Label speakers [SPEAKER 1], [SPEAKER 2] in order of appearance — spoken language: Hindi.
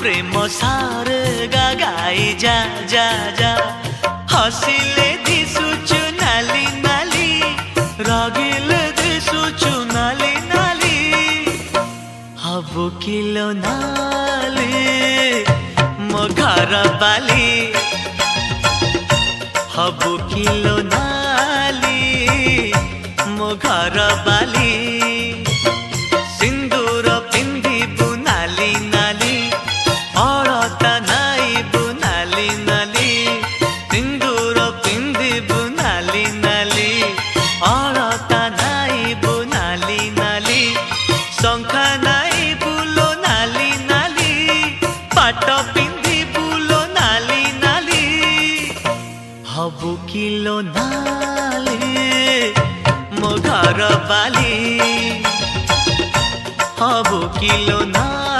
[SPEAKER 1] प्रेम सारे गाई जा जा जा हसिले दिसुचु नाली नाली रागिले दिसुचु नाली नाली हबु किलो नाली मो घर बाली हबु किलो नाली मो घर बाली सिंदूर पिंधिबु नाली नाली अलता नाइबु नाली नाली सिंदूर पिंधिबु नाली नाली अलता नाइबु नाली नाली शंखा नाइबु लो नाली नाली पाट पिंधिबु लो नाली नाली हबु किलो नाली मो घर बाली हबु किलो नाली।